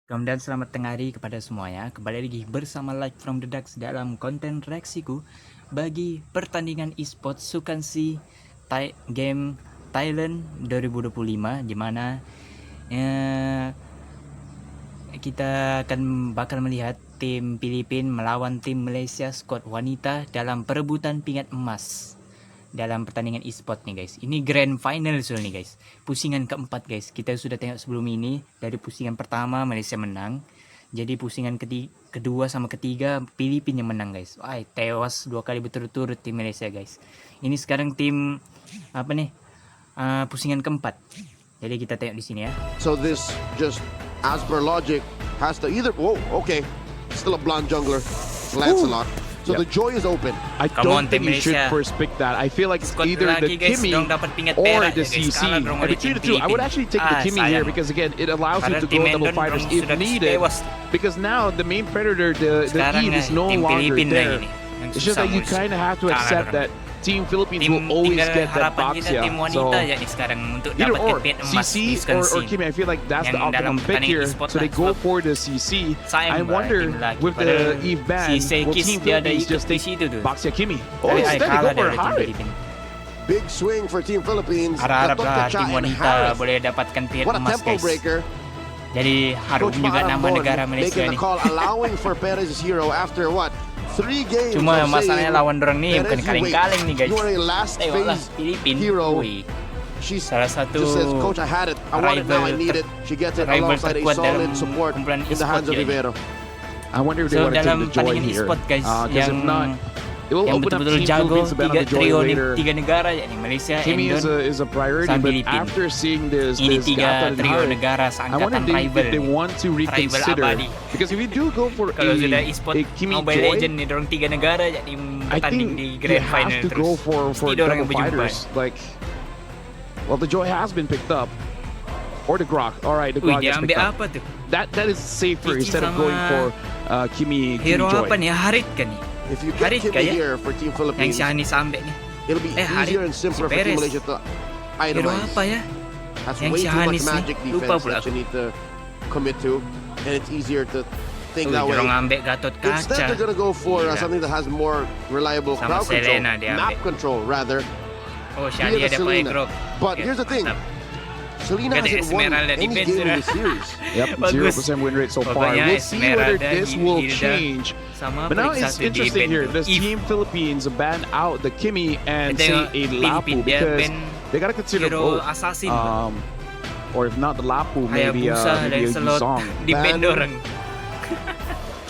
Dan selamat tengah hari kepada semuanya. Kembali lagi bersama Live from the Ducks dalam konten reaksiku bagi pertandingan e-sport SUKAN game Thailand 2025, di mana kita bakal melihat tim Filipina melawan tim Malaysia skuad wanita dalam perebutan pingat emas dalam pertandingan e-sport nih guys. Ini grand final soalnya nih guys. Pusingan keempat guys. Kita sudah tengok sebelum ini. Dari pusingan pertama Malaysia menang. Jadi pusingan kedua sama ketiga Filipina yang menang guys. Wah, tewas 2 kali berturut-turut tim Malaysia guys. Ini sekarang tim pusingan keempat. Jadi kita tengok di sini ya. So this just as per logic has to either okay. Still a blonde jungler. Lancelot. So the joy is open. I don't think you should first pick that. I feel like it's either the Kimmy or the CC. And between the two, I would actually take the Kimmy here because again, it allows you to go double fighters if needed. Because now the main predator, the Eve, is no longer there. It's just that you kind of have to accept that Team Philippines will always get that box, yeah. So either or, CC or Kimmy, I feel like that's the optimum pick here. So they go for the CC. I wonder with the Eve ban, will Team Philippines just take Boxia Kimmy? Oh, instead they go for Harry. Big swing for Team Philippines. Harap-harap tim wanita boleh dapatkan piat emas guys. Jadi harum juga nama negara Malaysia nih. Allowing for Perez hero after what? 3 games. Cuma masalahnya lawan orang nih bukan kaleng-kaleng nih guys. Walah Filipina. Salah satu coach, I had it. I want it now. I need it. She gets it alongside a solid support in the hands of Vivero. I wonder if they want to take the joy here. Because if not, it will open up Team Philippines to ban on the joy later. Kimmy is a priority, but after seeing this Gata and Harry, I wonder if they want to reconsider. Because if you do go for a Kimmy joy, I think you have to go for double fighters. Like, well, the joy has been picked up. Or the Grok. Alright, the Grok is picked up. That is safer instead of going for Kimmy joy. If you get Kimmy here for Team Philippines, it'll be easier and simpler for Team Malaysia to itemize. That's way too much magic defense that you need to commit to, and it's easier to think that way. Instead, they're gonna go for something that has more reliable crowd control, map control rather. Via the Selena. But here's the thing. Selena hasn't won any game in the series. Yep, 0% win rate so far. We'll see whether this will change. But now it's interesting here. Does Team Philippines ban out the Kimmy and say a Lapu? Because they gotta consider both. Or if not the Lapu, maybe a song.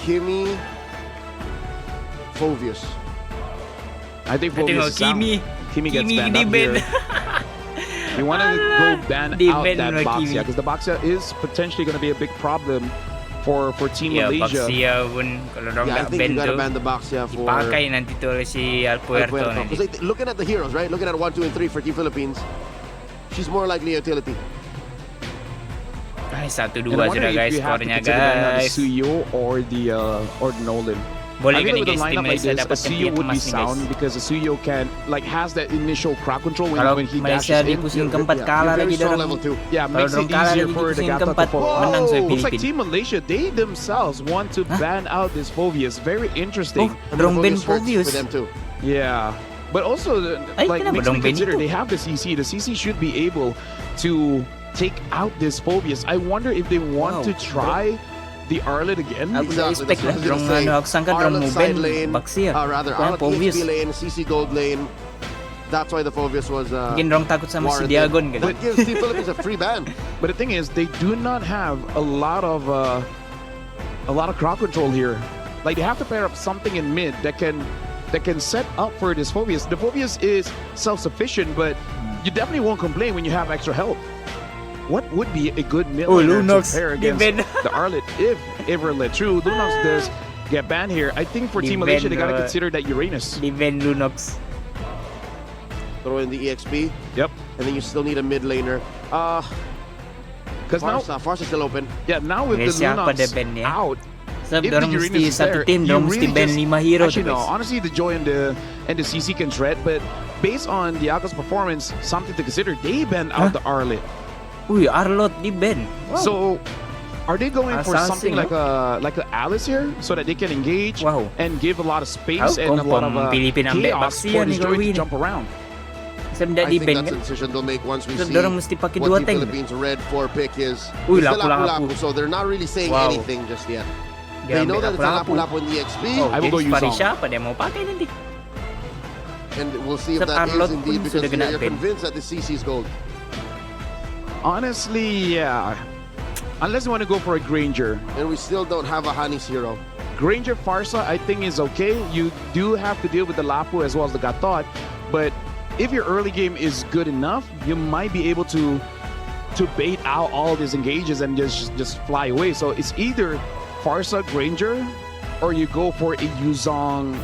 Kimmy, Phovius. I think Phovius is out. Kimmy gets banned out here. You want to go ban out that Boxia because the Boxia is potentially going to be a big problem for Team Malaysia. Boxia pun kalau dong I think you gotta ban the Boxia for dipakai nanti tuh oleh si Alpuerto. Because looking at the heroes, right? Looking at 1, 2, and 3 for Team Philippines, she's more likely utility. Guys, 1-2 sudah guys skornya guys. Suyo or the Nolan. Boleh with a lineup like this, a Suyo would be sound because a Suyo can has that initial crowd control when he dashes in. Pusing keempat kalah lagi level 2. Yeah, makes it easier for the Gata to follow. Looks like Team Malaysia, they themselves want to ban out this Phovius. Very interesting. Dorong ban Phovius for them too. Yeah, but also makes me consider they have the CC. The CC should be able to take out this Phovius. I wonder if they want to try the Arlet again. Exactly. Arlet side lane, rather Arlet EXP lane, CC gold lane. That's why the Phovius was takut sama si Diagon kan. But gives Team Philippines a free ban. But the thing is, they do not have a lot of crowd control here. Like they have to pair up something in mid that can set up for this Phovius. The Phovius is self-sufficient, but you definitely won't complain when you have extra help. What would be a good mid laner to pair against the Arlet if ever let true? Lunox does get banned here. I think for Team Malaysia, they gotta consider that Uranus. Defend Lunox. Throw in the EXP. Yep. And then you still need a mid laner. Because now Farsa's still open. Yeah, now with the Lunox out, if the Uranus is there, you really actually no. Honestly, the Joy and the CC can shred, but based on Diagon's performance, something to consider. They banned out the Arlet. Arlot di ban. So Are they going for something Assassin, like a Alice here so that they can engage Wow. and give a lot of space Oh, and a lot of Philippine ang chaos baksiya for ni this droid to Gawin. jump around? Isang I dadi think Ben that's kan? a decision they'll make once we So, see dorang mesti pakai what dua Team tank. Philippines red 4 pick is. Uy, It's the lapu-lapu. lapu-lapu, so they're not really saying Wow. anything just yet. They Gamit know that it's a lapu-lapu. lapu-lapu in the XP, Oh, I will go James use Parisha pa dia mau pakai nanti. and we'll see if Sir that is Arlott indeed pun because sudah kena you're ban. convinced that the CC is gold. Honestly, yeah. Unless you want to go for a Granger. And we still don't have a Hanis hero. Granger Farsa, I think, is okay. You do have to deal with the Lapu as well as the Gatot. But if your early game is good enough, you might be able to bait out all these engages and just fly away. So it's either Farsa Granger or you go for a Yuzong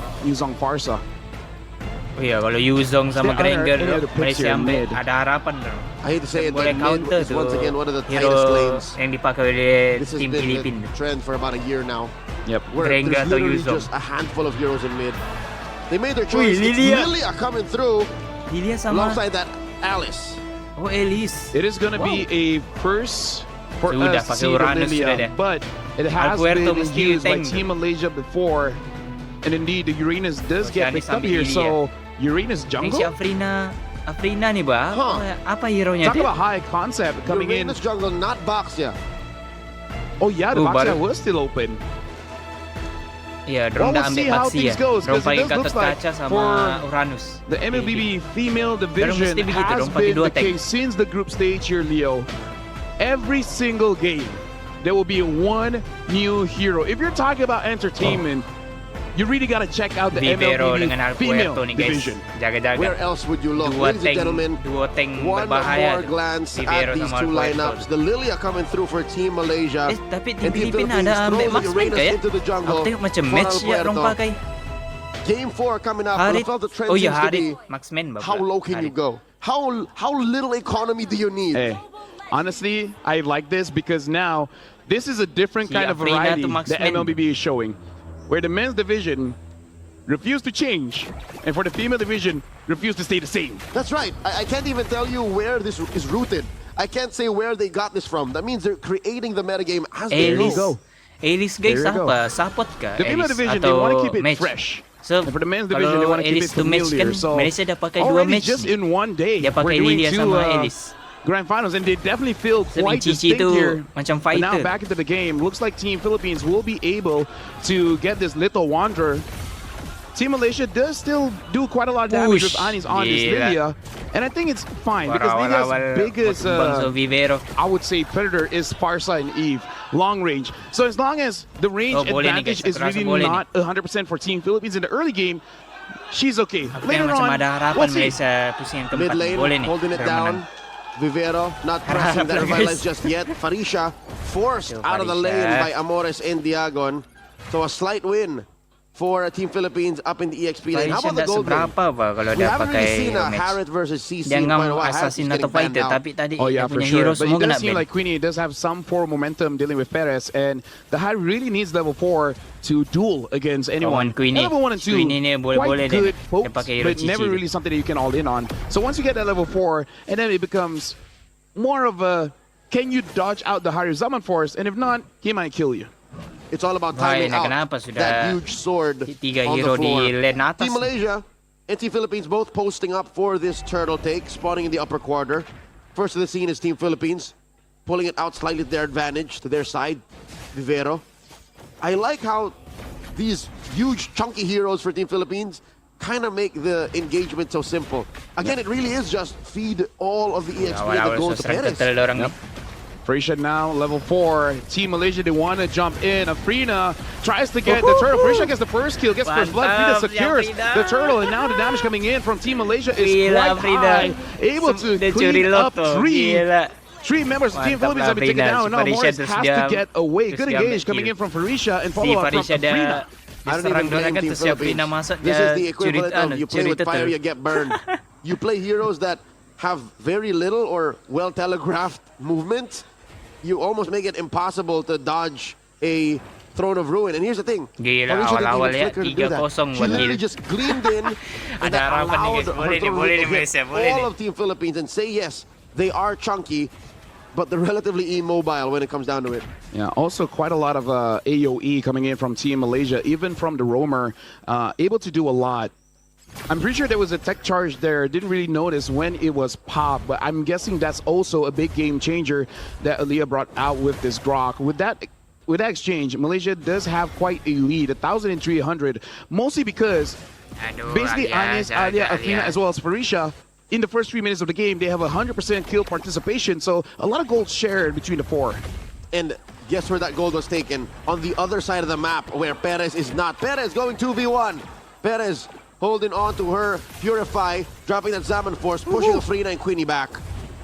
Farsa. Oh iya, kalau Yuzong sama There are Granger any other picks Malaysia here ambil mid. ada harapan loh. I hate to say it, but Boleh mid counter is once tuh again one of the hero tightest lanes. yang dipakai oleh This has tim been Filipina. the trend for about a year now. Yep. Where Granger there's atau literally Yuzong. just a handful of heroes in mid. They made their Wih, choice. It's Lilia. Lilia coming through Lilia sama alongside that Alice. oh Elise. It is going to be a first for Sudah, us pakai Team Uranus sudah Lilia, dia. but it has Alpuerto been mesti used by tank. Team Malaysia before. And indeed, the Uranus does Oh, get Shani picked up sambil here. Lilia. So, Uranus Ini si jungle? Afrina nih ba? Huh. Apa hero-nya Talk dia? about high concept coming in. Uranus jungle, not Baxia. Oh yeah, the Oh, box baru- was still open. Iya, dorong Well, dah we'll ambil see how Baxi things ya. goes, Dorong 'cause it pakai does Gatot looks like Kaca sama for Uranus. The MLBB female division mesti begitu, has dorong pakai been dua the tank. case since the group stage here, Leo. Every single game, there will be one new hero. If you're talking about entertainment, you really got to check out the Vivero MLBB dengan female Alpuerto nih guys. division. Jaga-jaga. Where else would you look? Dua Ladies and tank, gentlemen, dua tank one berbahaya. more glance Vivero at these sama two Alpuerto. lineups. The Lilia coming through for Team Malaysia. Tapi tim And Team Filipina Philippines ada ambil throws marksman Uranus kah ya? into the jungle Aku tengok macam for match ya orang Alpuerto. pakai. Game 4 coming up. Harit. I felt the trend Oh ya seems to Harit, be marksman ba? how low can you go? How little economy do you need? Hey, honestly, I like this because now this is a different Si kind of Afrina variety to the marksman. MLBB is showing, where the men's division refused to change, and for the female division refused to stay the same. That's right. I can't even tell you where this is rooted. I can't say where they got this from. That means they're creating the metagame as they Elise. go. Elise guys There you go. apa? Support kah? The female Elise division, they atau want to keep it match? fresh. So, And for the men's division, they want to keep it Elise to match familiar. kan, So Malaysia dah pakai dua already match. just in one day, Dia we're pakai doing Lilia two sama Elise. grand finals, and they definitely feel Sabi quite Cici distinct tu here. macam But now fighter. back into the game, looks like Team Philippines will be able to get this little wanderer. Team Malaysia does still do quite a lot of damage with Push. Anis on this Gila. Lilia, and I think it's fine because Awal-awal Lilia's biggest, so Vivero. I would say, predator is Farsa and Eve, long range. So as long as the range Oh, boleh ni, advantage is guys. Aku rasa really boleh ni. not 100% for Team Philippines in the early game, she's okay. Aku Later tengok macam on, ada harapan we'll see. Malaysia pusing yang Mid keempat. lane, Boleh nih. holding it Biar down. menang. Vivero not pressing that Harap revitalize guys. just yet. Farisha forced Yo, out of the Farisha. lane by Amores and Diagon. So a slight win for Team Philippines up in the EXP lane. How Farisha about the tak gold lane? seberapa ba kalau We dia haven't really pakai seen a match. Harrit versus CC Dia in quite a ngam while. Harrit assassin is atau getting banned fighter, out. tapi tadi Oh yeah, dia for punya sure. hero But semua it kena does seem ban. like Queenie does have some forward momentum dealing with Perez, and the high really needs level 4 to duel against anyone. Lawan Queenie. Level 1 and 2, Queenie ni boleh-boleh quite dia. good Dia pokes, pakai hero but never Cici really something that you can all in on. So once you get that level 4, and then it becomes more of a, can you dodge out the higher Zaman Force, and if not, he might kill you. It's all about Why, timing out kenapa sudah that huge sword tiga on hero the floor. di lane atas. Team Malaysia and Team Philippines both posting up for this turtle take, spawning in the upper quarter. First to the scene is Team Philippines, pulling it out slightly to their advantage, to their side, Vivero. I like how these huge chunky heroes for Team Philippines kind of make the engagement so simple. Again, it really is just feed all of the EXP and the Awal-awal gold to serang Perez. ketel orang ni. Farisha now, level 4. Team Malaysia, they want to jump in. Afrina tries to get the turtle. Farisha gets the first kill, gets first blood. Frida Mantap, secures Afrina. the turtle, and now the damage coming in from Team Malaysia is Gila, quite high. Frida. Able to Dia curi clean up loto. 3 Gila. members of Team Mantap Philippines lah, have been taken Frida. down. Si Now Farisha Morris terus has dia- to get away. terus Good dia engage ambil coming kill. in from Farisha and Si follow up from Farisha Afrina. dia I don't diserang even dia blame kan Team terus si Afrina Philippines. masuk This dia is the equivalent of you play curi with fire, you turtle. get burned. You play heroes that have very little or well telegraphed movement. You almost make it impossible to dodge a Throne of Ruin. And here's the thing. Gila, Farisha didn't awal-awal even ya, flicker to do that. 3-0 She buat literally kill. just gleamed in and Ada that harapan nih, allowed guys. her Boleh nih, Throne of boleh Ruin nih, to hit Malaysia, boleh all nih. of Team Philippines and say yes, they are chunky. but they're relatively immobile when it comes down to it. Yeah, also quite a lot of AOE coming in from Team Malaysia, even from the roamer, able to do a lot. I'm pretty sure there was a tech charge there. Didn't really notice when it was popped, but I'm guessing that's also a big game changer that Aliyah brought out with this Grok. With that exchange, Malaysia does have quite a lead, 1,300, mostly because basically Ines, Alia, Athena, as well as Farisha, in the first 3 minutes of the game, they have 100% kill participation, so a lot of gold shared between the four. And guess where that gold was taken? On the other side of the map, where Perez is not. Perez going 2v1. Perez holding on to her Purify, dropping that Zaman Force, pushing Afrina and Queenie back.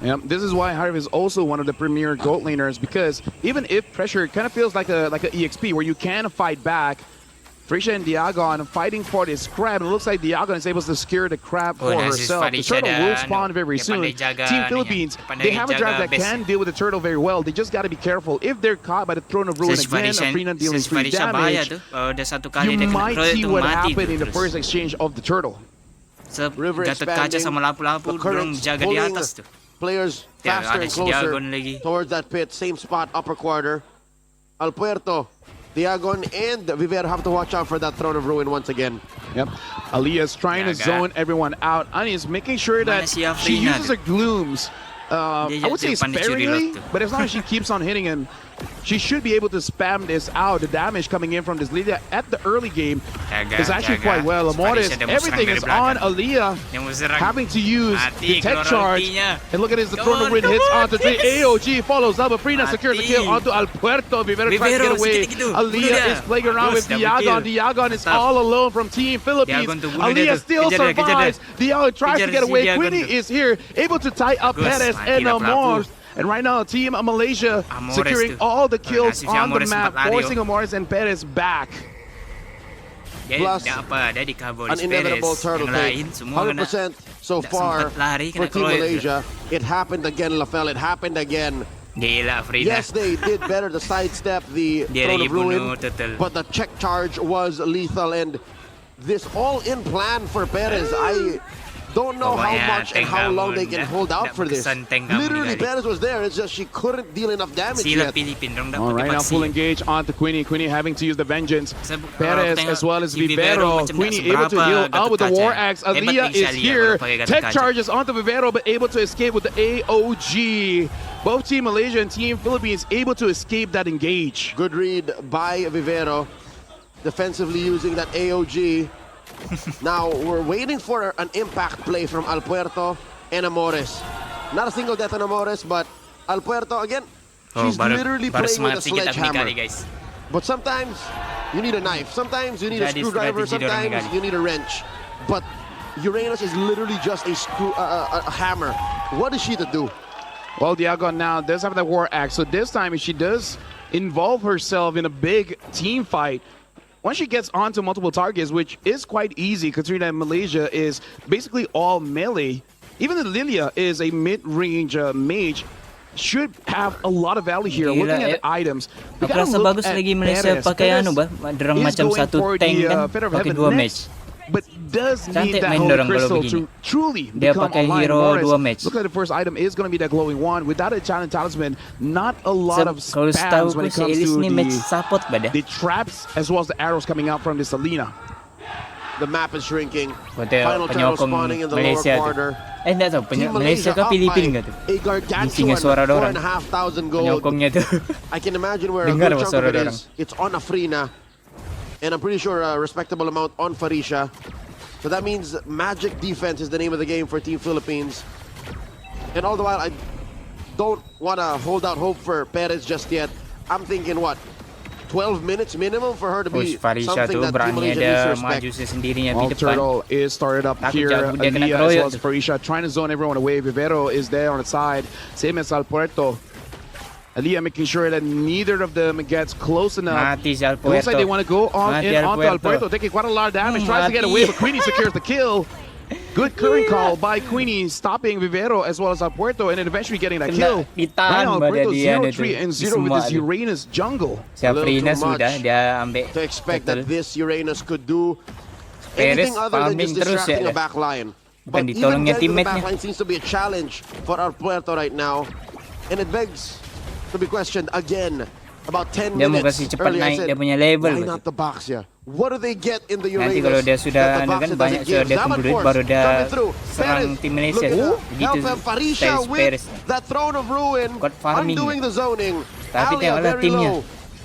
Yep, this is why Harv is also one of the premier gold laners, because even if pressure kind of feels like a EXP where you can fight back, Farisha and Diagon fighting for this crab, and it looks like Diagon is able to secure the crab for herself. The turtle will spawn very soon. Team Philippines, they have a drive that can deal with the turtle very well. They just got to be careful. If they're caught by the Throne of Ruin again, Afrina dealing 3 damage, you might see what happened in the first exchange of the turtle. River expanding, the currents pulling players faster and closer towards that pit. Same spot, upper quarter. Alpuerto, Diagon, and Vivero have to watch out for that Throne of Ruin once again. Yep. Aliyah's trying to zone everyone out. Ani is making sure that she uses her glooms. I would say sparingly, but as long as she keeps on hitting him, she should be able to spam this out. The damage coming in from this Lilia at the early game is actually quite well. Amores, everything is on Aliyah, having to use the tech charge. And look at this, the Throne of Ruin hits onto the AOG, follows up. Afrina secures the kill onto Alpuerto. Vivero tries to get away. Aliyah is playing around with Diagon. Diagon is all alone from Team Philippines. Aliyah still survives. Diagon tries to get away. Queenie is here, able to tie up Perez and Amores. And right now, Team Malaysia securing all the kills on the map, forcing Amores and Perez back. Plus, an inevitable turtle take. 100% so far for Team Malaysia. It happened again, Lafel. It happened again. Yes, they did better to sidestep the Throne of Ruin, but the check charge was lethal. And this all-in plan for Perez, I don't know how much and how long they can hold out for this. Literally, Perez was there. It's just she couldn't deal enough damage yet. All right, now full engage onto Queenie. Queenie having to use the Vengeance. Perez as well as Vivero. Queenie able to heal out with the War Axe. Aliyah is here. Tech charges onto Vivero, but able to escape with the AOG. Both Team Malaysia and Team Philippines able to escape that engage. Good read by Vivero. Defensively using that AOG. Now, we're waiting for an impact play from Alpuerto and Amores. Not a single death on Amores, but Alpuerto, again, she's literally playing with a sledgehammer. But sometimes, you need a knife. Sometimes, you need a screwdriver. Sometimes, you need a wrench. But Uranus is literally just a hammer. What is she to do? Well, Diagon now does have that War Axe. So this time, if she does involve herself in a big team fight, once she gets onto multiple targets, which is quite easy considering that Malaysia is basically all melee, even the Lilia is a mid-range mage, should have a lot of value here. Looking at the items, we gotta look at Perez. Perez is going for the Feather of Heaven next, but does need that Holy Crystal to truly become a Morris. Look at the first item is going to be that glowing wand. Without a challenge talisman, not a lot of spams when it comes to the traps as well as the arrows coming out from this arena. The map is shrinking. Final turtle spawning in the lower quarter. Team Malaysia up by a gargantuan 4,500 gold. I can imagine where a good chunk of it is. It's on Afrina. And I'm pretty sure a respectable amount on Farisha. So that means magic defense is the name of the game for Team Philippines. And all the while, I don't want to hold out hope for Perez just yet. I'm thinking, what, 12 minutes minimum for her to be something that Team Malaysia needs to respect. All turtle is started up here. Aliyah as well as Farisha trying to zone everyone away. Vivero is there on the side. Same as Alpuerto. Aliyah making sure that neither of them gets close enough. It looks like they want to go on in onto Alpuerto, taking quite a lot of damage. Tries to get away, but Queenie secures the kill. Good current call by Queenie, stopping Vivero as well as Alpuerto, and then eventually getting that kill. Right now, Alpuerto 0-3-0 with this Uranus jungle. A little too much to expect that this Uranus could do anything other than just distracting a backline. But even getting the backline seems to be a challenge for Alpuerto right now. And it begs to be questioned again. About 10 Dia mau minutes kasih cepat earlier, I naik said, dia punya level. why not the Baxia? What do they get in the Nanti Uranus? kalau dia sudah that the kan Baxia banyak doesn't give? sudah dia Zaman kumpul duit Force baru dia coming through. serang Perez tim Malaysia. looking to Begitu help them. Farisha Perez with that throne of ruin, Squad farming. undoing the zoning. Tapi Alia tengoklah very timnya. low.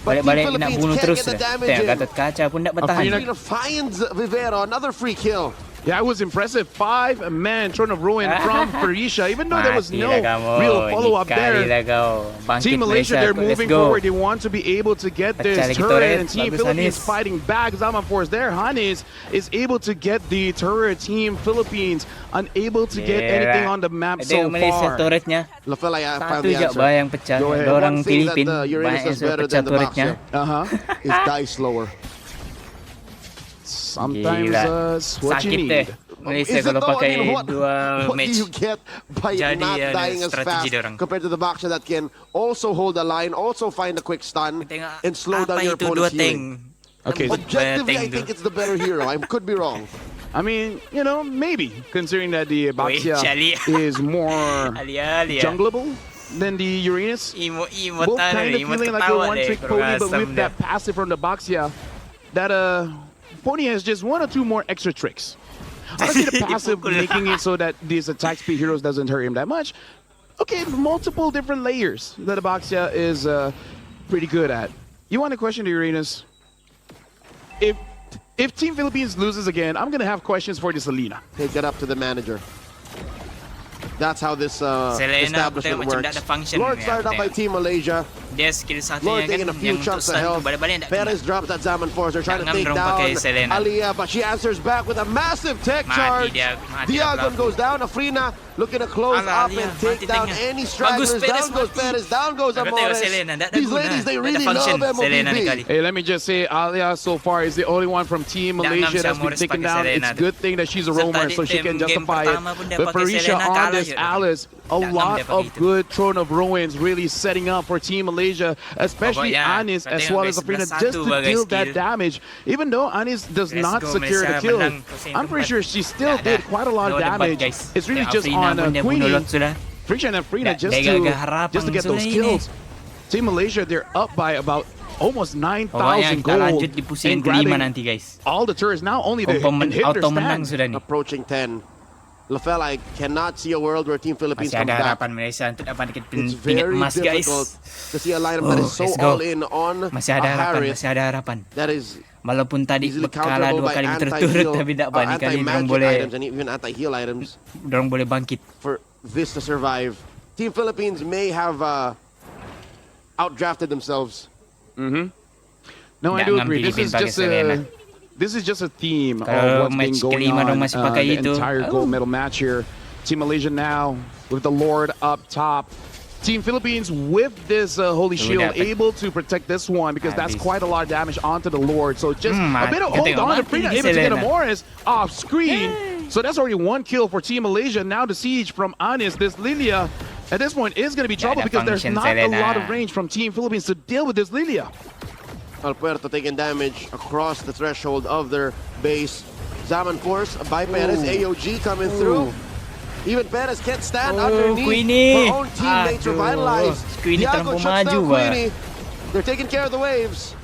But Team Balik-balik nak Philippines bunuh can't terus get the dah. damage Tengok in. Gatot Kaca pun tak bertahan. Afrina finds Vivero, another free kill. Yeah, it was impressive. 5-man Throne of Ruin from Farisha. Even though there was no Matilah kamu. real follow-up there. Nikalilah kau. Bangkit Team Malaysia, they're Let's moving go. forward. They want to be able to get this Pecah lagi turret. turret. And Team Bagus, Philippines Hanis. fighting back. Zaman Force there. Hanis is able to get the turret. Team Philippines unable to get anything on the map so Malaysia far. turretnya. Lafela, I found Satu the je answer. yang pecah. Go ahead. Orang One thing that Filipin the Uranus banyak yang does sudah better pecah than the turretnya. Baxia is die slower. Sometimes Gila. that's what you Sakit deh. need. Malaysia Is it kalau though? I pakai mean, dua what do match. you get by Jadi, not dying as strategi fast diorang. compared to the Baxia that can also hold the line, also find a quick stun, Tengok and slow down apa your itu dua opponent's tank. healing? Okay. Objectively, I think it's the better hero. I could be wrong. I mean, you know, maybe considering that the Baxia Chali. is more Alia. jungleable than the Uranus. Imo Both tadi, kind of imo feeling like a tertawa one-trick deh. pony, but Kurang with asam that passive from the Baxia, that pony has just one or two more extra tricks. I don't see the passive Dipukul. making it so that these attack speed heroes doesn't hurt him that much. Okay, multiple different layers that the Baxia is pretty good at. You want to question the Uranus? If Team Philippines loses again, I'm gonna have questions for this Alina. Take it up to the manager. That's how this establishment macam tak works. ada function Lord ni, started off by tengok. Team Malaysia. Dia skill satu Lord yang taking a kan few yang chunks untuk of stun health. tu balik-balik tak Perez drops that Zaman Force. They're trying to Jangan take dorong down pakai Selena. Aliyah, but she answers back with a massive tech Mati charge. dia, mati Diagon dia goes down. Afrina looking to close Alah, up Aliyah, and take mati down tanknya. any stragglers. Bagus, Perez Down goes mati. Perez. Down goes Aku tengok Amores. Selena, tak ada These guna. ladies, they Tak ada really function. love Selena ni MLBB. kali. Hey, let me just say, Alia so far is the only one from Team Jangan Malaysia si that's been Amores taken pakai down. Selena It's tu. good thing that she's a Serta roamer, di so she can game justify it. pertama pun dia But pakai Farisha Selena, on kalah this je. Alice, a Jangan lot dia pakai of itu. good Throne of Ruins really setting up for Team Malaysia, especially Pokoknya, Anis as tengok well guys, as Afrina, 11-1 just to bagai deal skill. that damage. Even though Anis does Let's not go, secure the Malaysia kill, menang. Pusing I'm pretty tempat. sure she still Dah, did dah. quite a lot of No debat, damage. guys. It's really Tengok just Afrina on pun dia bunuh Queenie. lot sudah. Farisha and Afrina Dah- just dah to harapang get those sudah ini. kills. Team Malaysia, they're up by about almost 9,000 Pokoknya kita gold lanjut di pusing and kelima grabbing nanti guys. all the turrets. Now only the Confirm inhibitor auto menang stand. sudah nih. Approaching 10. Lafel, I cannot see a world where Team Philippines Masih comes ada back. harapan Malaysia untuk dapat It's pingat very emas guys. difficult to see a lineup that is so let's go. all in on Masih ada a harapan, Harris masih ada harapan. that is Walaupun tadi easily kalah counterable 2 by kali berturut-turut anti-heal, tapi tak apa ni kali anti-magic boleh items and even anti-heal items boleh bangkit. for this to survive. Team Philippines may have outdrafted themselves. No, I do Jangan agree. Philippine pakai Selena. This is just a theme of Kalau what's been match going kelima on dong masih pakai the itu. entire gold medal match here. Team Malaysia now with the Lord up top. Team Philippines with this Holy Shield dapat. able to protect this one because that's Habis. quite a lot of damage onto the Lord. So just a bit of Kita hold tengok, on to mati Frida, ni able to get Selena. Amores off screen. So that's already 1 kill for Team Malaysia. Now the siege from Anis. This Lilia at this point is going to be trouble ada because there's function, not a Selena. lot of range from Team Philippines to deal with this Lilia. Alpuerto taking damage across the threshold of their base. Zaman Force by Perez. AOG coming through. Even Perez can't stand underneath. Queenie. Her own teammates Aduh. revitalized. Queenie Diagon terlampau shuts maju, down Pak. Queenie. They're taking care of the waves.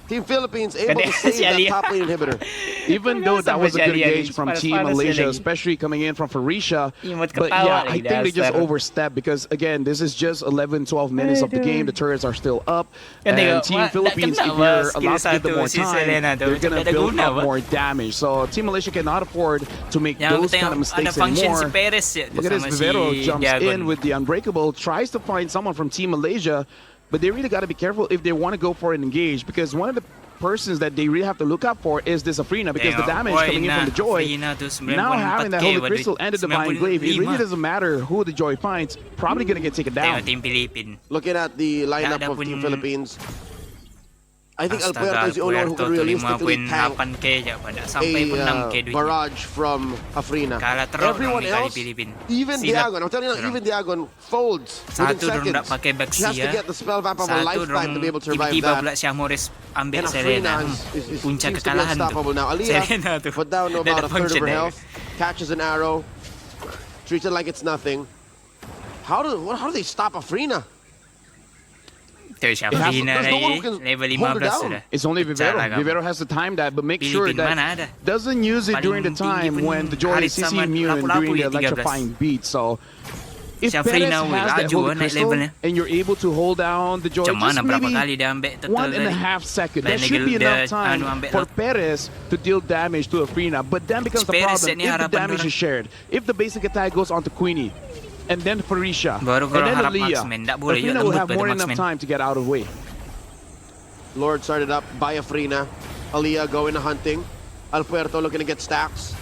Team Philippines able to Kadang save si that Alia. top lane inhibitor. Even though that was a good Sampai engage Alia from ni, Team panas-panas Malaysia, dia lagi. especially coming in from Farisha. Imut But ketawa yeah, I lagi think they just dasar. overstepped because, again, this is just 11, 12 minutes of the game. The turrets are still up. Kan And tengok, Team tak Philippines, kena if ba you're skill allowed to give them satu more si Selena time, tu, they're macam going to tak ada build guna, up ba? more damage. So Team Malaysia cannot afford to make Yang aku those kind tengok of ada mistakes function si anymore. Perez je tu Look at this, sama Vivero si jumps Diagon. in with the Unbreakable, tries to find someone from Team Malaysia, but they really got to be careful if they want to go for an engage because one of the persons that they really have to look out for is this Afrina because the damage coming in from the Joy, now having that Holy Crystal and the Divine Glaive, it really doesn't matter who the Joy finds, probably going to get taken down. Tengok tim Filipin. Looking at the lineup ada of Team pun- Philippines, I think Astaga, Alpuerto is the only one who Alpuerto can tu realistically tank 5.8k je pada sampai pun 6k a duit. barrage from Afrina. Kalah teruk Everyone orang ni kali else, Filipin. even Silap Diagon, I'm telling you now, dorang. even Diagon folds within Satu dorang tak seconds. pakai She has to Baxia. get the spell vamp of a Satu lifetime dorang to be able to survive tiba-tiba that. pula si Amores ambil And Selena. Afrina is Puncak seems to be kekalahan tu. unstoppable now. Aliyah Selena tu. put down to Dia about ada a third of function her dia. health, catches an arrow, treats it like it's nothing. How do they stop Afrina? There's Afrina na level 15 sudah. It's only Vivero. Vivero has to time that, but make sure that doesn't use it during the time when the Joy is CC immune during the electrifying beat. So if Perez has that holy crystal and you're able to hold down the Joy just maybe 1.5 seconds, that should be enough time for Perez to deal damage to Afrina. But then becomes the problem if the damage is shared. If the basic attack goes onto Queenie, and then Farisha, and then Aliyah, Afrina will have more than enough time to get out of the way. Lord started up by Afrina. Aliyah going to hunting. Alpuerto looking to get stacks.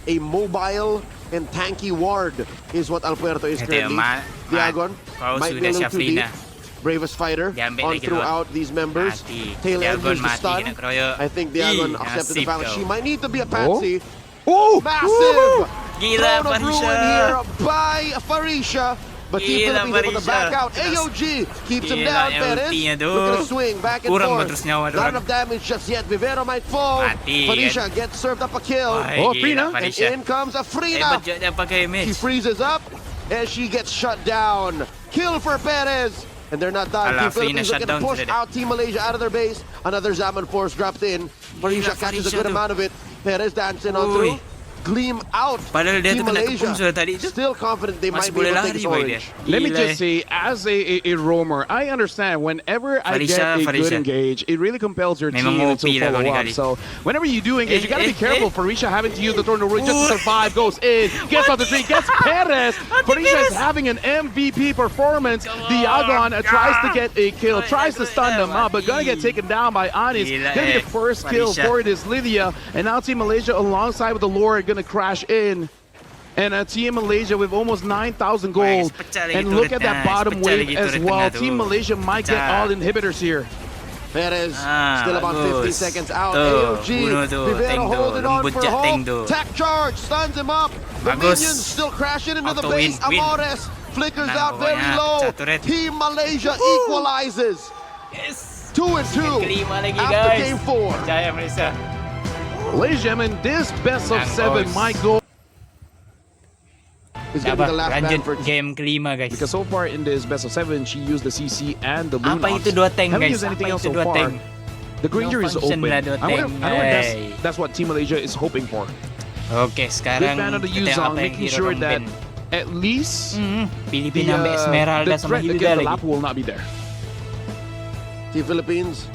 A mobile and tanky ward is what Alpuerto is currently. Diagon might be a little too deep. Bravest fighter on throughout these members. THAILAND used the stun. I think Diagon accepted the fact that she might need to be a patsy. Oh! Massive! Gila, Throne of ruin here by Farisha. But Team Philippines able to back out. AOG keeps him down. Perez looking to swing back and forth. Not enough damage just yet. Vivero might fall. Farisha gets served up a kill. Oh, Afrina. And in comes Afrina. She freezes up and she gets shut down. Kill for Perez. And they're not done. Team Philippines looking to push out Team Malaysia out of their base. Another Zaman Force dropped in. Farisha catches a good amount of it. Perez dancing on through. Gleam out. Team Malaysia still confident they might be able to take this orange. Let me just say, as a roamer, I understand whenever I get a good engage, it really compels your team to follow up. So whenever you do engage, you gotta be careful. Farisha having to use the Throne of Ruin just to survive, goes in, gets on the tree, gets Perez. Farisha is having an MVP performance. Diagon tries to get a kill, tries to stun them up, but gonna get taken down by Anis. Gonna be the first kill for this Lydia. And now Team Malaysia alongside with the Lord gonna crash in. And Team Malaysia with almost 9,000 gold. And look at that bottom wave as well. Team Malaysia might get all inhibitors here. Perez still about 50 seconds out. AOG, Vivero holding on for hope. Tack charge, stuns him up. The minions still crashing into the base. Amores flickers out very low. Team Malaysia equalizes. 2-2 after game 4. Ladies and gentlemen, this best of 7 might go. It's going to be the last ban for game kelima, guys. Because so far in this best of 7, she used the CC and the Lunox. Apa itu dua tank, haven't guys? used anything else so far. The Granger is open. I wonder that's what Team Malaysia is hoping for. Okay, sekarang big fan of the Yuzong, making sure that at least Filipina ambil Esmeralda sama Hilda lagi. The Lapu will not be there. Team Philippines,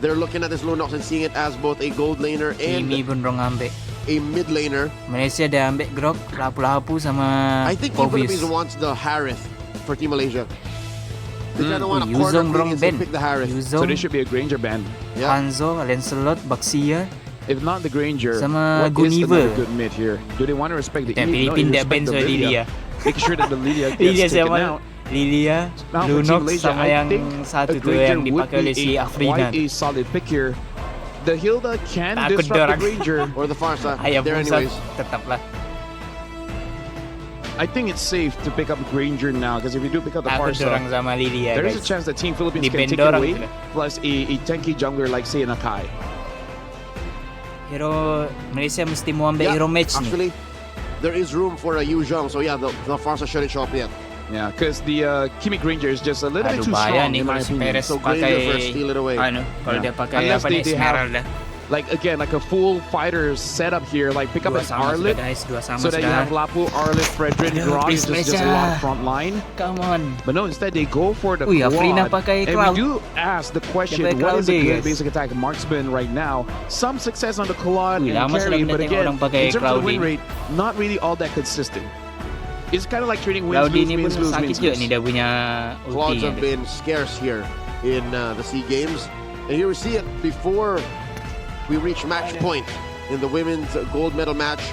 they're looking at this Lunox and seeing it as both a gold laner and a mid laner. Malaysia dah ambil Grok, Lapu-Lapu sama I think Team Philippines wants the Harith for Team Malaysia. They kind of want a corner and pick the Harith. So this should be a Granger band. Yeah. Hanzo, Lancelot, Baxia. If not the Granger, sama what is another good mid here? Do they want to respect the Eve? Pilipin dah ban sama Lilia. Making sure that the Lilia gets taken out. Lilia, Lunox sama yang satu tu yang dipakai oleh si Afrina. Quite a solid pick here. The Hilda can disrupt the Granger or the Farsa. Ayam there anyways. Tetaplah. I think it's safe to pick up Granger now because if you do pick up the Farsa, sama Lilia, there is a chance that Team Philippines can take it away. Plus a tanky jungler like say Nakai. Hero Malaysia mesti mau ambil hero match ni. Actually, there is room for a Yuzhong, so yeah, the Farsa shouldn't show up yet. Yeah, because the Kimi Granger is just a little bit too strong in my opinion. Perez so Granger first, steal it away. Kalau dia pakai unless apa ni they Esmeralda. Like again, like a full fighter setup here, like pick up an Arlet, so that you have Lapu, Arlet, Fredrin, Grog is just a lot of front line. Come on. But no, instead they go for the Afrina pakai and we do ask the question, what is a good basic attack marksman right now? Some success on the Claude and carry, but again, in terms of the win rate, not really all that consistent. It's kind of like trading wins, lose. Claudes have been scarce here in the SEA Games. And here we see it before we reach match point in the women's gold medal match.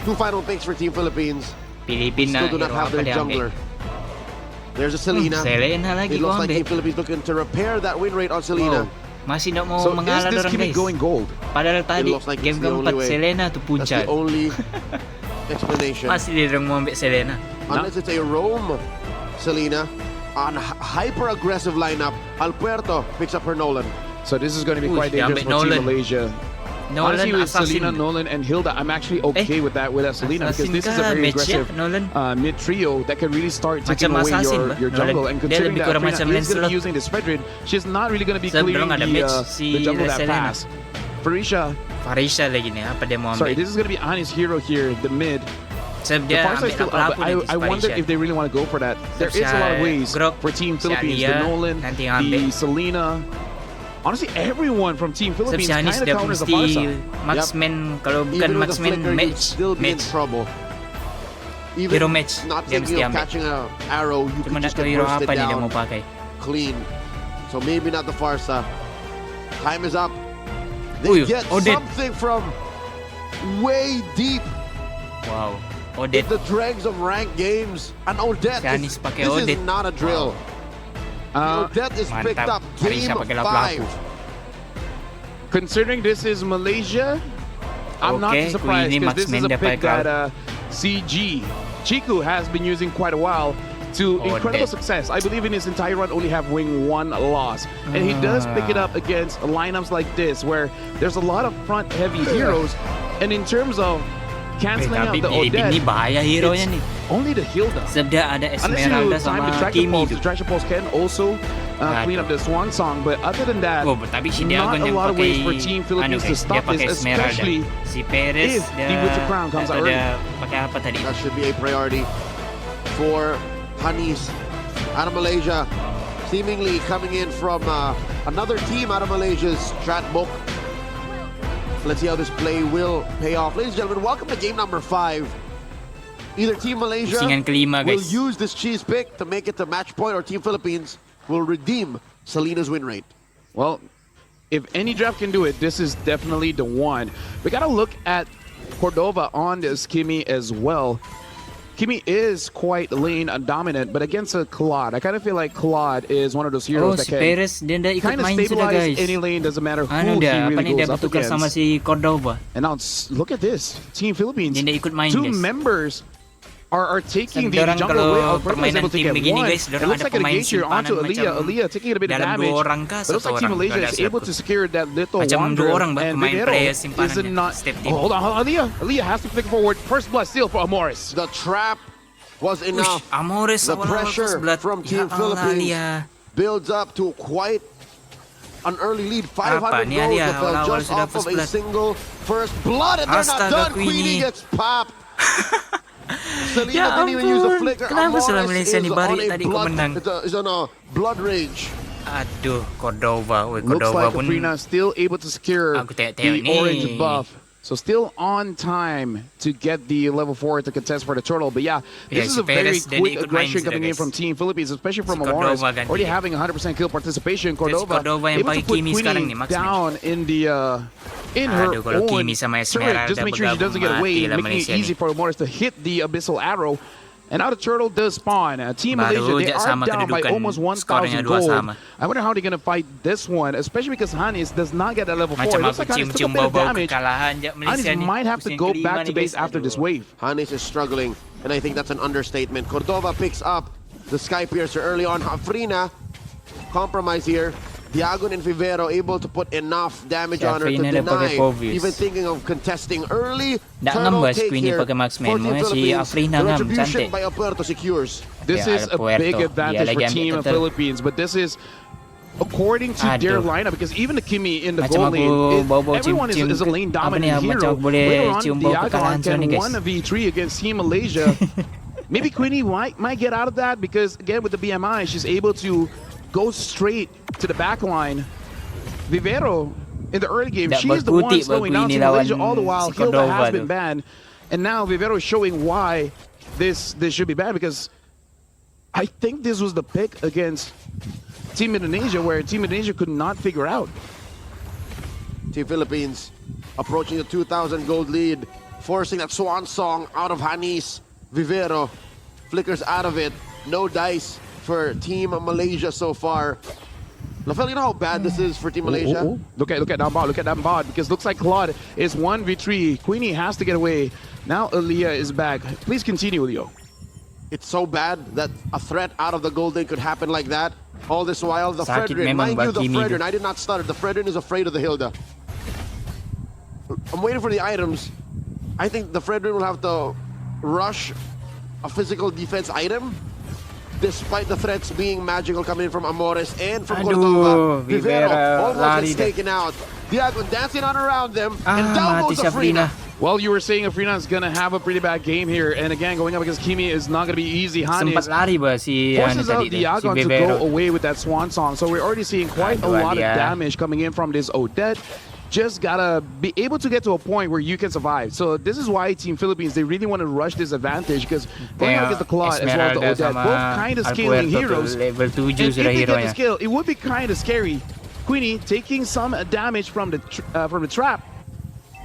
2 final picks for Team Philippines. Still do not have their jungler. There's a Selena. It looks like Team Philippines looking to repair that win rate on Selena. Masih nak mau so mengalah orang guys. Going gold? Padahal tadi like game keempat Selena tu puncak. That's the only explanation. Masih dia orang mau ambil Selena. Unless it's a roam Selena on hyper aggressive lineup. Alpuerto picks up her Nolan. So this is going to be quite dangerous for Team Malaysia. honestly, with Selena, Nolan, and Hilda, I'm actually okay with that Selena, because this is a very aggressive mid trio that can really start taking away your jungle. And considering that Afrina is going to be using this Fredrin, she's not really going to be clearing the jungle that fast. Farisha lagi nih, apa dia mau ambil? Sorry, this is going to be Ani's hero here, the mid. The far side still up, but I wonder if they really want to go for that. There is a lot of ways for Team Philippines. The Nolan, the Selena. Honestly, everyone from Team Philippines kind of counters the Farsa. Marksman, kalau bukan marksman, match. Trouble. Hero match. Not thinking of catching an arrow, you can just burst it down clean. So maybe not the Farsa. Time is up. They get something from way deep. Wow. In the dregs of ranked games. And Odette, this is not a drill. Odette is picked up game 5. Considering this is Malaysia, I'm not surprised, because this is a pick that CG Chiku has been using quite a while to incredible success. I believe in his entire run only have wing 1 loss. And he does pick it up against lineups like this, where there's a lot of front heavy heroes. And in terms of canceling out the Odette, it's only the Hilda. Unless you time the Distraction Pulse can also clean up the Swan Song, but other than that, not a lot of ways for Team Philippines to stop this, especially if the Witcher Crown comes out early. That should be a priority for Hanis out of Malaysia, seemingly coming in from another team out of Malaysia's strat book. Let's see how this play will pay off. Ladies and gentlemen, welcome to game number 5. Either Team Malaysia will use this cheese pick to make it to match point, or Team Philippines will redeem Selena's win rate. Well, if any draft can do it, this is definitely the one. We got to look at Cordova on this Kimi as well. Kimi is quite lane dominant, but against a Claude, I kind of feel like Claude is one of those heroes that can Perez, kind of stabilize any lane, doesn't matter who he really goes up against. Sama si Cordova. And now look at this, Team Philippines, main, 2 members are taking the jungle away. Alpuerto is able to get 1. It looks like a engagement onto Aaliyah taking a bit of damage. But it looks like Team Malaysia is able to secure that little Wanderer, and Vivero is not... Oh, hold on, Aaliyah has to flick forward. First blood still for Amores. The trap was enough. Amores, the pressure from Team Philippines builds up to quite an early lead. 500 gold just off of a single first blood, and they're not done. Queenie gets popped. Selena didn't even use a flicker. Amores is on a blood rage. Aduh, Cordova. Looks like Afrina still able to secure the orange buff. So still on time to get the level 4 to contest for the turtle. But yeah, this is a very quick aggression coming in from Team Philippines, especially from Amores, already having 100% kill participation. Cordova able to put Queenie down in the in her own turret, just make sure she doesn't get away, making it easy for Amores to hit the abyssal arrow. And now the turtle does spawn. Team Malaysia, they are down by almost 1,000 gold. I wonder how they're going to fight this one, especially because Hanis does not get a level 4. It looks like Hanis took a bit of damage. Hanis might have to go back to base after this wave. Hanis is struggling, and I think that's an understatement. Cordova picks up the Sky Piercer early on. Afrina, compromise here. Diagon and Vivero able to put enough damage on her to deny even thinking of contesting early. Turtle take here for Team Philippines. The retribution by Alpuerto secures. This is a big advantage for Team Philippines, but this is according to their lineup, because even the Kimi in the gold lane, everyone is a lane dominant hero. Later on, Diagon can 1v3 against Team Malaysia. Maybe Queenie might get out of that, because again with the BMI, she's able to go straight to the back line. Vivero in the early game, she's the one slowing down Team Malaysia all the while. Hilda has been banned, and now Vivero is showing why this should be banned, because I think this was the pick against Team Indonesia, where Team Indonesia could not figure out. Team Philippines approaching the 2,000 gold lead, forcing that swan song out of Hanis. Vivero flickers out of it. No dice for Team Malaysia so far. Lafel, you know how bad this is for Team Malaysia? Look at that bot, because looks like Claude is 1v3. Queenie has to get away. Now Aaliyah is back. Please continue, Leo. It's so bad that a threat out of the golden could happen like that. All this while, the Fredrin, mind you, the Fredrin, I did not stutter. The Fredrin is afraid of the Hilda. I'm waiting for the items. I think the Fredrin will have to rush a physical defense item, despite the threats being magical coming in from Amores and from Cordova. Vivero almost gets taken out. Diagon dancing on around them, and down goes Afrina. Well, you were saying Afrina is going to have a pretty bad game here. And again, going up against Kimi is not going to be easy. Sempat lari ba si forces out tadi Diagon si to go away with that swan song. So we're already seeing quite a lot of damage coming in from this Odette. Just gotta be able to get to a point where you can survive. So this is why Team Philippines, they really want to rush this advantage, because going out against the Claw as well as the Odette, both kind of scaling heroes. And if they get the skill, it would be kind of scary. Queenie taking some damage from the trap.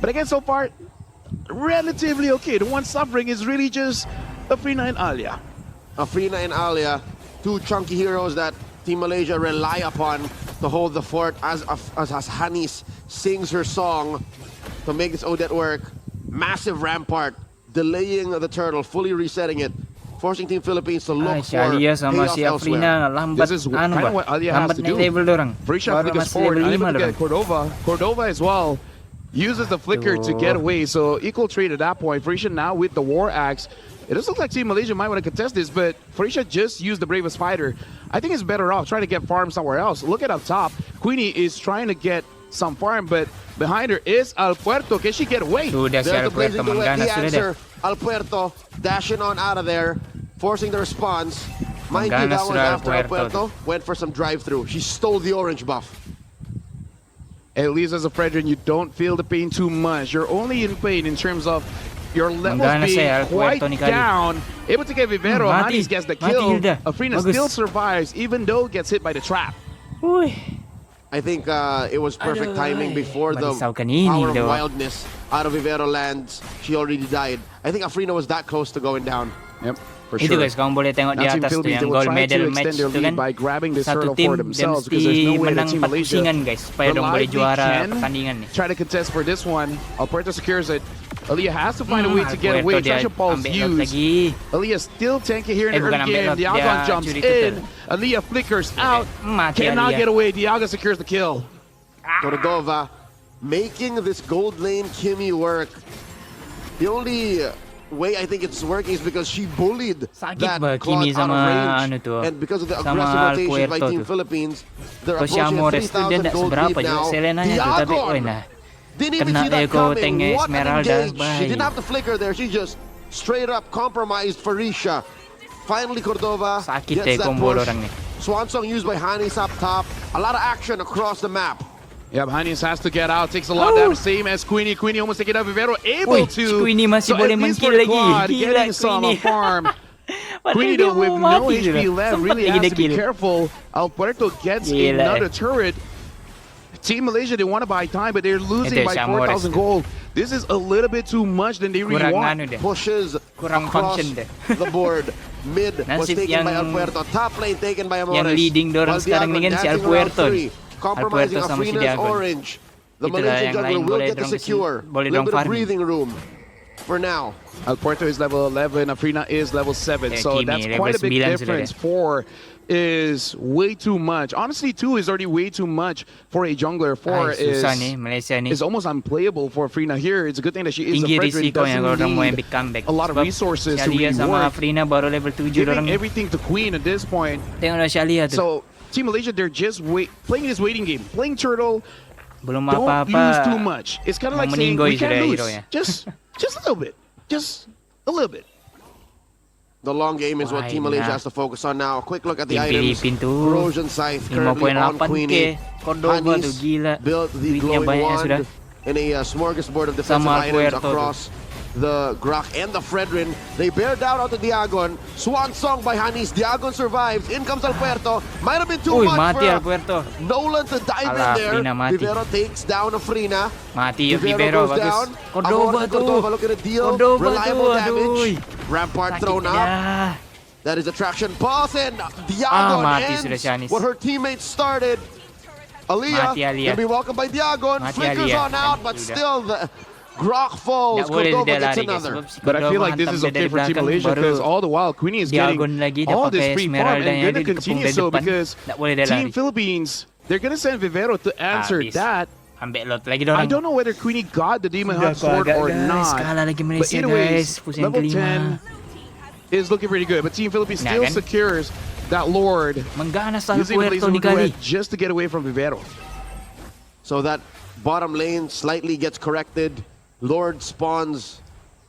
But again, so far, relatively okay. The one suffering is really just Afrina and Alia. Afrina and Alia, two chunky heroes that Team Malaysia rely upon to hold the fort as Hanis sings her song to make this Odette work. Massive rampart, delaying the turtle, fully resetting it, forcing Team Philippines to look for payoff elsewhere. This is kind of what Alia has to do. Frisha flickers forward, unable to get Cordova. Cordova as well uses the flicker to get away, so equal trade at that point. Frisha now with the War Axe. It doesn't look like Team Malaysia might want to contest this, but Frisha just used the Bravest Fighter. I think it's better off trying to get farm somewhere else. Look at up top. Queenie is trying to get some farm, but behind her is Alpuerto. Can she get away? There's the blazing duet. The answer, Alpuerto dashing on out of there, forcing the response. Mind you, that was after Alpuerto went for some drive-through. She stole the orange buff. At least as a Fredrin, you don't feel the pain too much. You're only in pain in terms of your levels being quite down. Able to get Vivero. Hanis gets the kill. Afrina still survives, even though gets hit by the trap. I think it was perfect timing before the power of wildness out of Vivero lands. She already died. I think Afrina was that close to going down. Yep, for Itu sure. guys, kamu boleh tengok di atas tuh yang gold medal match itu kan. Satu tim dia mesti menang 4 pusingan guys supaya dong boleh juara pertandingan nih. Try to contest for this one. Alpuerto secures it. Aliyah has to find a way to get away. Treasure Pulse used. Aliyah still tanky here in the early game. Diagon jumps in. Aliyah flickers out. Cannot get away. Diagon secures the kill. Cordova making this gold lane Kimi work. The only way I think it's working is because she bullied that Claude out of range. And because of the aggressive rotation by Team Philippines, they're approaching a 3,000 gold lead now. Diagon! Didn't even see that coming. What an engage. She didn't have to flicker there. She just straight up compromised Farisha. Finally, Cordova gets that push. Swan song used by Hanis up top. A lot of action across the map. Yep, Hanis has to get out. Takes a lot of damage. Same as Queenie. Queenie almost taking out Vivero. Able to. Queenie masih boleh mengkill lagi. Getting some farm. Queenie though with no HP left really has to be careful. Alpuerto gets another turret. Team Malaysia, they want to buy time, but they're losing by 4,000 gold. This is a little bit too much than they really want. Pushes across the board. Mid was taken by Alpuerto. Top lane taken by Amores. Yang leading dorang sekarang ni kan si Alpuerto. Compromising Afrina's orange. The Malaysian jungler will get the secure. A little bit of breathing room for now. Alpuerto is level 11, Afrina is level 7. So that's quite a big difference. 4 is way too much. Honestly, 2 is already way too much for a jungler. 4 is almost unplayable for Afrina here. It's a good thing that she is a Fredrin. Doesn't need a lot of resources to really work. Giving everything to Queen at this point. So Team Malaysia, they're just playing this waiting game. Playing turtle. Don't lose too much. It's kind of like saying we can't lose. Just a little bit. Just a little bit. The long game is what Team Malaysia has to focus on now. A quick look at the items. Corrosion Scythe currently on Queenie. Hanis built the glowing wand in a smorgasbord of defensive items across the Grok and the Fredrin. They bear down onto Diagon. Swan song by Hanis. Diagon survives. In comes Alpuerto. Might have been too much for Nolan to dive in there. Vivero takes down Afrina. Vivero goes down. Cordova looking to deal reliable damage. Rampart thrown up. That is attraction pulse, and Diagon ends what her teammates started. Aliyah can be welcomed by Diagon. Flickers on out, but still the Grok falls. Cordova gets another. But I feel like this is okay for Team Malaysia because all the while Queenie is getting all this free farm, and going to continue so because Team Philippines, they're going to send Vivero to answer that. Ambek lot lagi dorang. I don't know whether Queenie got the Demon Heart Sword or not. Kalah lagi But Malaysia anyways, guys. Pusing level kelima. 10 is looking pretty good. But Team Philippines Nah, still kan? secures that Lord. Mengganas Using the Alpuerto laser ni kali. duet just to get away from Vivero. So that bottom lane slightly gets corrected. Lord spawns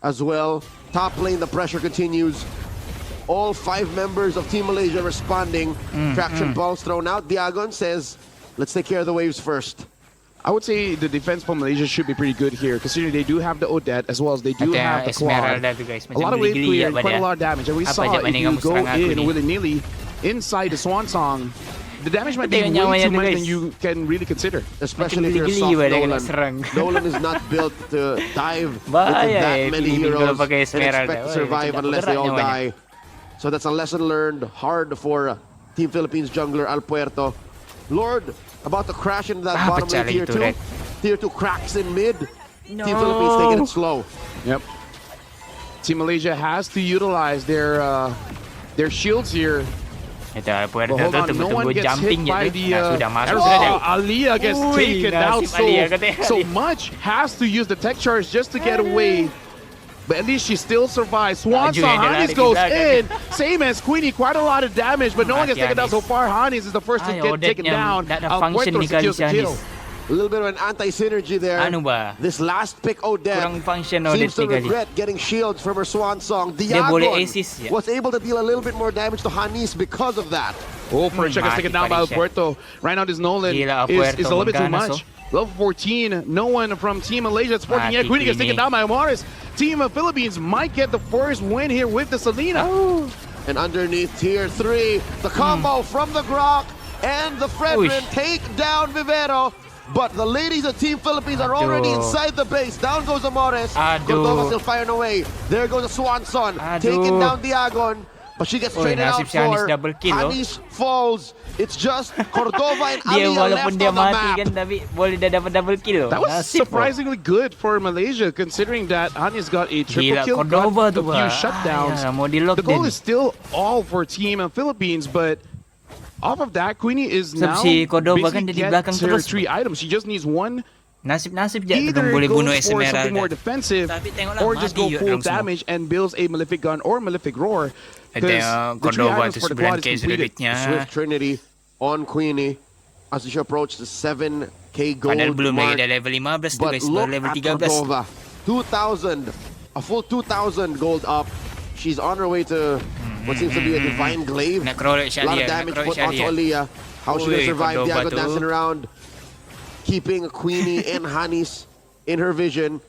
as well. Top lane, the pressure continues. All 5 members of Team Malaysia responding. Traction balls thrown out. Diagon says, let's take care of the waves first. I would say the defense from Malaysia should be pretty good here, considering they do have the Odette as well as they do have the Claw. A lot of wave clear, quite a lot of damage. And we saw if you go in willy-nilly inside the Swan Song, the damage might be way too much than you can really consider. Especially if you're soft Nolan. Nolan is not built to dive into that many heroes and expect to survive unless they all die. So that's a lesson learned. Hard for Team Philippines jungler Alpuerto. Lord about to crash into that bottom lane tier 2. Tier 2 cracks in mid. No. Team Philippines taking it slow. Yep. Team Malaysia has to utilize their shields here. Ito Alpuerto But hold on, no one gets hit by the Aliyah gets taken down so much. Has to use the tech charge just to get away. But at least she still survives. Swan Song, Hanis goes in. Same as Queenie, quite a lot of damage, but no one gets taken down so far. Hanis is the first to get taken down. Alpuerto secures the kill. A little bit of an anti-synergy there. Ano ba? This last pick Odette seems to regret getting shields from her Swan Song. Diagon was able to deal a little bit more damage to Hanis because of that. Oh, for a check is taken down by Alpuerto. Right now this Nolan is a little bit too much. Level 14, no one from Team Malaysia supporting yet. Queenie gets taken down by Amores. Team of Philippines might get the first win here with the Selena. And underneath tier 3, the combo from the Grok and the Fredrin take down Vivero. But the ladies of Team Philippines are already inside the base. Down goes Amores. Cordova still firing away. There goes the Swan Song. Taking down Diagon. But she gets traded out for Hanis falls. It's just Cordova and Aliyah left on the map. That was surprisingly good for Malaysia, considering that Hanis got a triple kill, got a few shutdowns. The goal is still all for Team Philippines, but off of that, Queenie is now basically get tier 3 items. She just needs one. Nasib-nasib je Either boleh goes bunuh for something Esmeralda. more defensive or just go full damage and builds a Malefic Gun or Malefic Roar. Because the 3 items for the quad is completed. Swift Trinity on Queenie as she approaches the 7k gold Padahal belum mark. lagi dah level 15 tu But guys, look baru level at 13. Cordova, 2,000, a full 2,000 gold up. She's on her way to what seems to be a divine glaive. A lot of damage put onto Aliyah. How she gonna survive? Diagon dancing around, keeping Queenie and Hanis in her vision.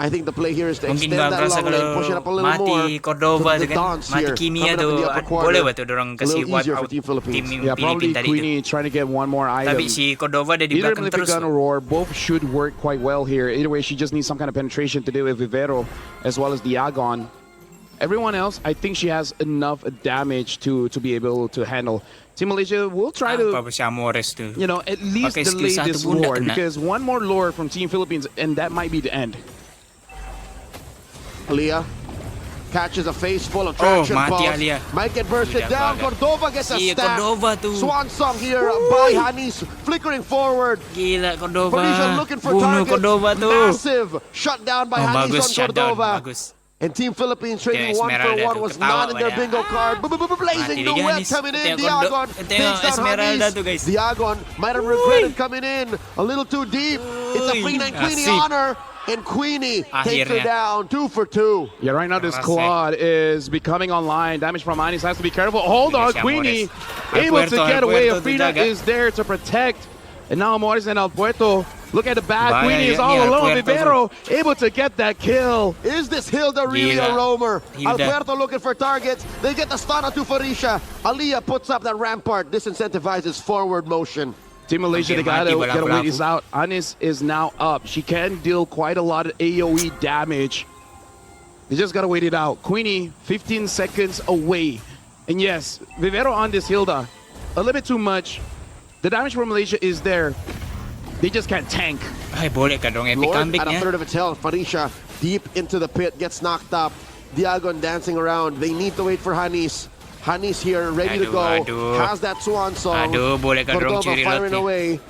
I think the play here is to extend that long lane, push it up a little more. Mati Cordova The tu kan, dance mati here, Kimia coming up tu in the upper boleh quarter. betul dorang A kasih little wipe easier for out Team Philippines. tim Yeah, probably Filipin tadi tu. Queenie trying to get one more item. Tapi si Cordova ada di Either belakang Malefic terus. Gun or Roar, both should work quite well here. Either way, she just needs some kind of penetration to do with Vivero as well as Diagon. Everyone else, I think she has enough damage to be able to handle. Team Malaysia will try to, Amores tu. you know, at least Pakai delay skill this satu pun tak lore, kena. because one more lore from Team Philippines and that might be the end. Aliyah catches a face full of traction mati balls. Aliyah. Might get bursted down. Cordova gets a Si stack. Cordova tu. Swan Song here by Hanis, flickering forward. Gila Cordova. Felicia looking for Bunuh targets. Cordova tu. Massive shut down by Hanis Bagus on shutdown, Cordova. bagus. And Team Philippines trading one for Esmeralda one tu was ketawa not in their pada. bingo card. Blazing Mati duet Hanis. coming in. Tengok Diagon takes down Esmeralda tu, Hanis. guys. Diagon might have regretted coming in a little too deep. It's a free 9 Queenie Nasib. on her. And Queenie takes her Akhirnya. down 2 for 2. Yeah, right now this Rasek. Claude is becoming online. Damage from Hanis has to be careful. Hold on, Si Queenie Amores. able to get away. Alpuerto tu Afrina jaga. is there to protect. And now Amores and Alpuerto. Look at the back. Bahaya Queenie is ni all alone. Alpuerto Vivero able to get that kill. Is this Hilda really Gila. a roamer? Hilda. Alpuerto looking for targets. They get the stun onto Felicia. Aliyah puts up that rampart. This incentivizes forward motion. Team Malaysia, they gotta Mati get bola wait this out. Hanis is now up. She can deal quite a lot of AoE damage. They just gotta wait it out. Queenie, 15 seconds away. And yes, Vivero on this Hilda. A little bit too much. The damage from Malaysia is there. They just can't tank. Ay, boleh kan dong epic Lord comeback at a nya. third of its health. Felicia deep into the pit, gets knocked up. Diagon dancing around. They need to wait for Hanis. Hanis here, ready to go. Aduh. Has that Swan Song. Aduh, boleh kan dong Cordova curi lot firing ni. away.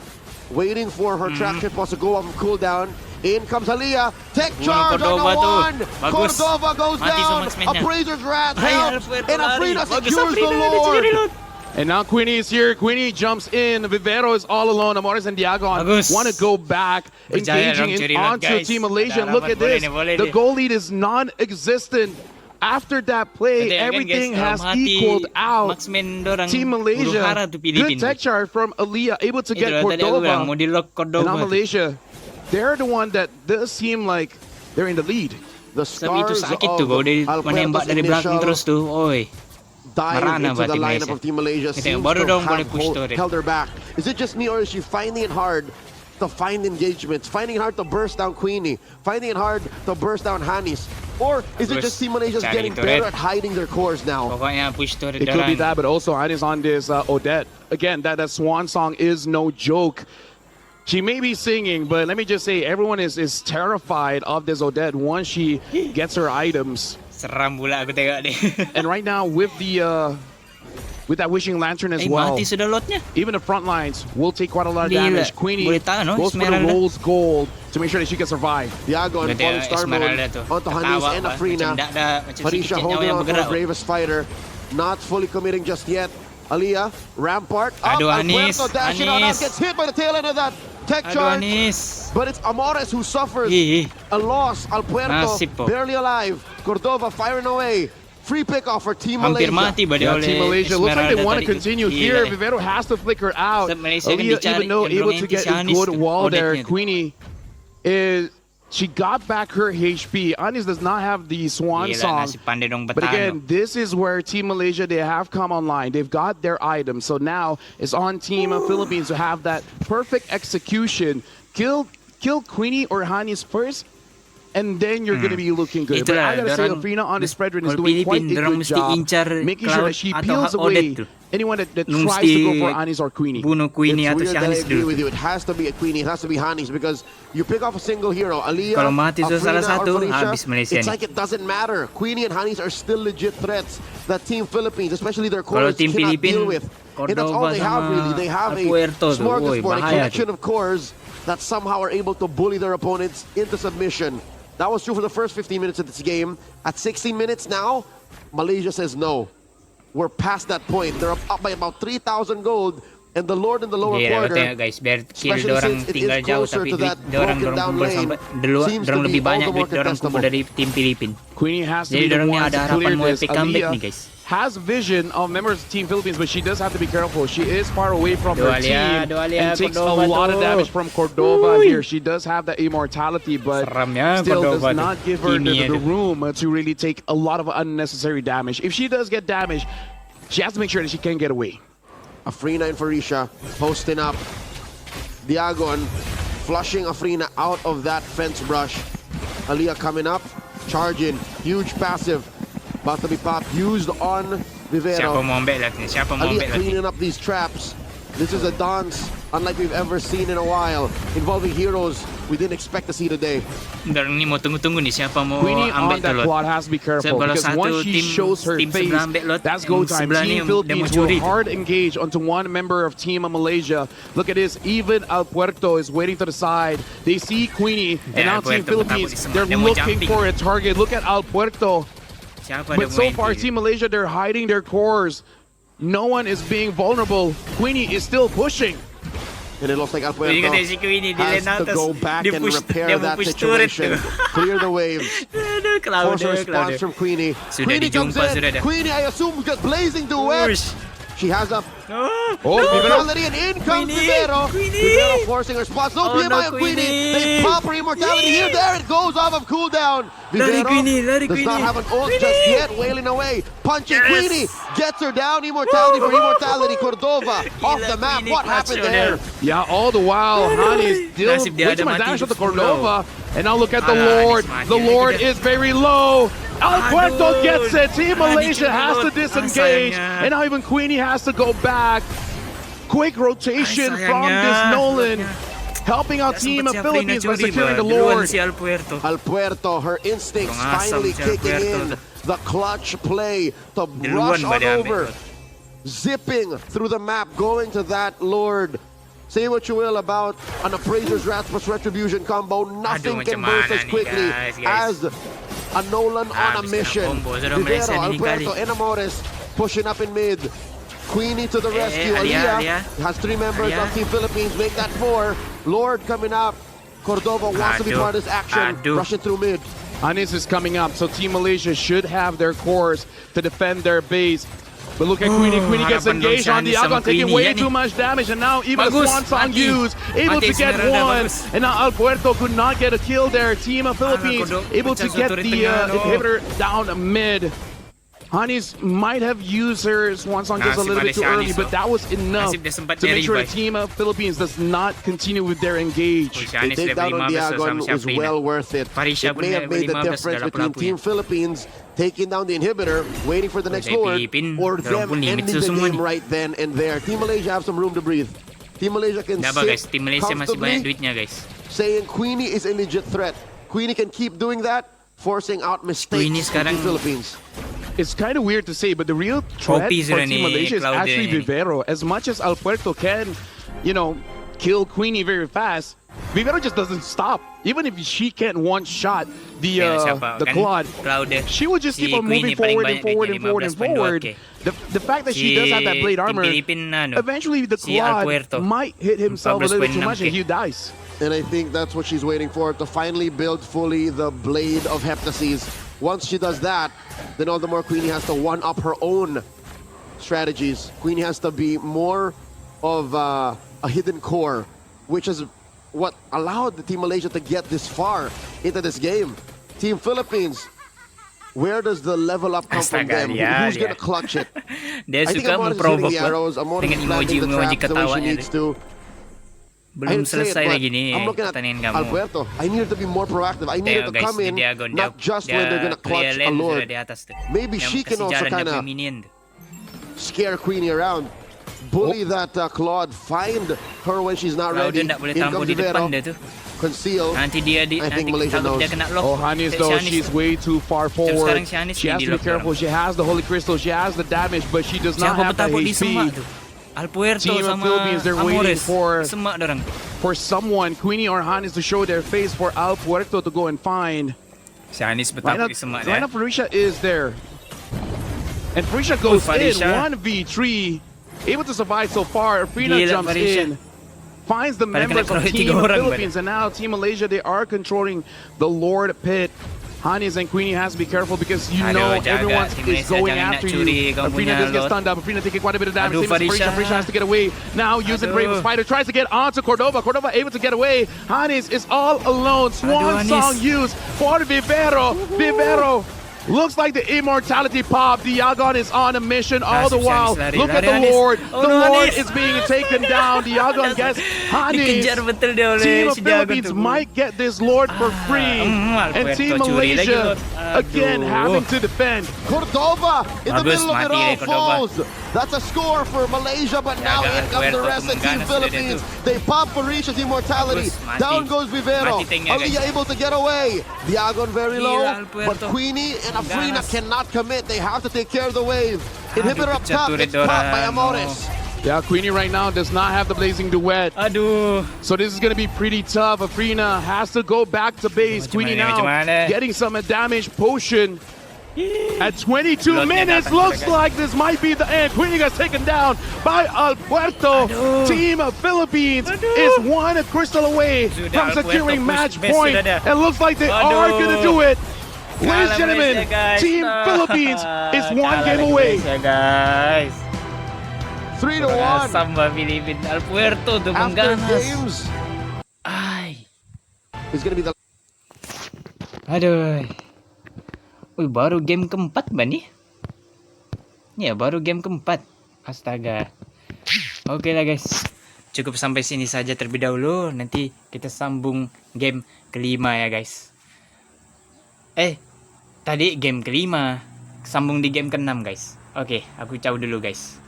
waiting for her traction pulse to go off of cooldown. In comes Aliyah. Tech charge on the one. Cordova goes down. Appraiser's Wrath helps. And Afrina secures the Lord. And now Queenie is here. Queenie jumps in. Vivero is all alone. Amores and Diagon want to go back, engaging onto Team Malaysia. And look at this. The goal lead is non-existent. After that play, everything has equaled out. Team Malaysia, good tech charge from Aliyah, able to get Cordova. And now Malaysia, they're the one that does seem like they're in the lead. The scars of Alpuerto's initial dive into the lineup of Team Malaysia seems to have held her back. Is it just me, or is she finding it hard to find engagements, finding it hard to burst down Queenie, finding it hard to burst down Hanis? Or is it just Team Malaysia's getting better at hiding their cores now? It could be that, but also Hanis on this Odette. Again, that swan song is no joke. She may be singing, but let me just say, everyone is terrified of this Odette once she gets her items. And right now, with that wishing lantern as well, even the front lines will take quite a lot of damage. Queenie goes for the Rolls Gold to make sure that she can survive. Diagon falling star mode onto Hanis and Afrina. Harisha holding on for the bravest fighter, not fully committing just yet. Aliyah, Rampart, up, Alpuerto dashing out, gets hit by the tail end of that tech charge. But it's Amores who suffers a loss. Alpuerto barely alive. Cordova firing away. Free pick off for Team Malaysia. Team Malaysia looks like they want to continue here. Vivero has to flicker out. Aliyah, even though able to get a good wall there, Queenie she got back her HP. Hanis does not have the swan song. But again, this is where Team Malaysia, they have come online. They've got their items. So now it's on Team Philippines to have that perfect execution. Kill Queenie or Hanis first, and then you're going to be looking good. But I gotta say, Afrina on the spread run is doing quite a good job, making sure that she peels away anyone that tries to go for Hanis or Queenie. It's weird that I agree with you. It has to be a Queenie, it has to be Hanis, because you pick off a single hero, Aliyah, Afrina, or Felicia, it's like it doesn't matter. Queenie and Hanis are still legit threats that Team Philippines, especially their cores, cannot deal with. And that's all they have, really. They have a smorgasbord, a collection of cores that somehow are able to bully their opponents into submission. That was true for the first 15 minutes of this game. At 16 minutes now, Malaysia says no. We're past that point. They're up by about 3,000 gold, and the Lord in the lower quarter, especially since it is closer to that broken down lane, seems to be all the more contestable. Queenie has to be the one to clear this. Aliyah has vision of members of Team Philippines, but she does have to be careful. She is far away from her team and takes a lot of damage from Cordova here. She does have that immortality, but still does not give her the room to really take a lot of unnecessary damage. If she does get damaged, she has to make sure that she can get away. Afrina and Farisha posting up. Diagon flushing Afrina out of that fence brush. Aliyah coming up, charging, huge passive. About to be popped, used on Vivero. Aliyah cleaning up these traps. This is a dance unlike we've ever seen in a while, involving heroes we didn't expect to see today. Queenie on that quad has to be careful, because once she shows her face, that's go time. Team Philippines will hard engage onto one member of Team Malaysia. Look at this, even Alpuerto is waiting to the side. They see Queenie, and now Team Philippines, they're looking for a target. Look at Alpuerto. But so far, Team Malaysia, they're hiding their cores. No one is being vulnerable. Queenie is still pushing. And it looks like Alpuerto has to go back and repair that situation. Clear the waves. Force a response from Queenie. Queenie comes in. Queenie, I assume, got blazing duet. She has a immortality, and in comes Vivero. Vivero forcing her response. No PMI on Queenie. They pop her immortality here. There it goes off of cooldown. Vivero does not have an ult just yet. Wailing away. Punching Queenie. Gets her down. Immortality for immortality. Cordova off the map. What happened there? Yeah, all the while, Hanis still waiting my dash with the Cordova. And now look at the Lord. The Lord is very low. Alpuerto gets it. Team Malaysia has to disengage. And now even Queenie has to go back. Quick rotation from this Nolan. Helping out Team Philippines by securing the Lord. Alpuerto, her instincts finally kicking in. The clutch play to rush on over. Zipping through the map, going to that Lord. Say what you will about an Appraiser's Wrath plus Retribution combo, nothing can burst as quickly as a Nolan on a mission. Vivero, Alpuerto, and Amores pushing up in mid. Queenie to the rescue. Aliyah has 3 members of Team Philippines, make that 4. Lord coming up. Cordova wants to be part of this action, rushing through mid. Anis is coming up, so Team Malaysia should have their cores to defend their base. But look at Queenie. Queenie gets engaged on Diagon, taking way too much damage, and now even the Swan Song used, able to get one. And now Alpuerto could not get a kill there. Team of Philippines able to get the inhibitor down mid. Hanis might have used her Swan Song just a little bit too early, but that was enough to make sure the Team of Philippines does not continue with their engage. The takedown on Diagon was well worth it. It may have made the difference between Team Philippines taking down the inhibitor, waiting for the next Lord, or them ending the game right then and there. Team Malaysia have some room to breathe. Team Malaysia can sit comfortably, saying Queenie is a legit threat. Queenie can keep doing that, forcing out mistakes in the Philippines. It's kind of weird to say, but the real threat for Team Malaysia is actually Vivero. As much as Alpuerto can, you know, kill Queenie very fast, Vivero just doesn't stop. Even if she can't one-shot the Claude, she will just keep on moving forward and forward and forward and forward. The fact that she does have that blade armor, eventually the Claude might hit himself a little bit too much and he dies. And I think that's what she's waiting for, to finally build fully the Blade of Heptases. Once she does that, then all the more Queenie has to one-up her own strategies. Queenie has to be more of a hidden core, which is what allowed the Team Malaysia to get this far into this game. Team Philippines, where does the level up come from them? Who's gonna clutch it? I think Amores is hitting the arrows. Amores is planting the traps the way she needs to. Belum selesai lagi nih I'm looking at pertandingan kamu. Alpuerto. I needed to be more proactive. I needed to come in, not just when they're gonna clutch a Lord. Maybe she can also kind of scare Queenie around. Bully that Claude. Find her when she's not ready. In comes Vivero. Conceal. I think Malaysia knows. Oh, Hanis though, she's way too far forward. She has to be careful. She has the Holy Crystal. She has the damage, but she does not have the HP. Alpuerto Team of sama Philippines, they're waiting Amores. for someone, Queenie or Hanis, to show their face for Alpuerto to go and find. Si Hanis betapos di semak Line up Farisha is there. And Farisha goes in, 1v3. Able to survive so far. Frina jumps in. Finds the members of Team of Philippines. And now Team Malaysia, they are controlling the Lord Pit. Hanis and Queenie has to be careful because you know everyone is going after you. Frina does get stunned up. Frina taking quite a bit of damage. Same as Farisha. Farisha has to get away. Now using Brave Spider, tries to get onto Cordova. Cordova able to get away. Hanis is all alone. Swan Song used for Vivero. Vivero looks like the immortality pop. Diagon is on a mission all the while. Look at the Lord. The Lord is being taken down. Diagon gets Hanis. Team of Philippines might get this Lord for free. And Team Malaysia again having to defend. Cordova in the middle of it all falls. That's a score for Malaysia, but now in comes the rest of Team Philippines. They pop Farisha's immortality. Down goes Vivero. Aliyah able to get away. Diagon very low, but Queenie and Afrina cannot commit. They have to take care of the wave. Inhibitor up top gets popped by Amores. Yeah, Queenie right now does not have the Blazing Duet. So this is going to be pretty tough. Afrina has to go back to base. Queenie now getting some damage potion. At 22 minutes, looks like this might be the end. Queenie gets taken down by Alpuerto. Team of Philippines is one crystal away from securing match point. It looks like they are going to do it. Ladies and gentlemen, Team Philippines is one game away. 3-1. Samba Philippines. Alpuerto, After games, Ay. it's gonna be the. Aduh. Wih, baru game keempat ba nih? Ya, baru game keempat. Astaga. Oke lah guys. Cukup sampai sini saja terlebih dahulu. Nanti kita sambung game kelima ya guys. Tadi game kelima. Sambung di game keenam guys. Oke, aku caw dulu guys.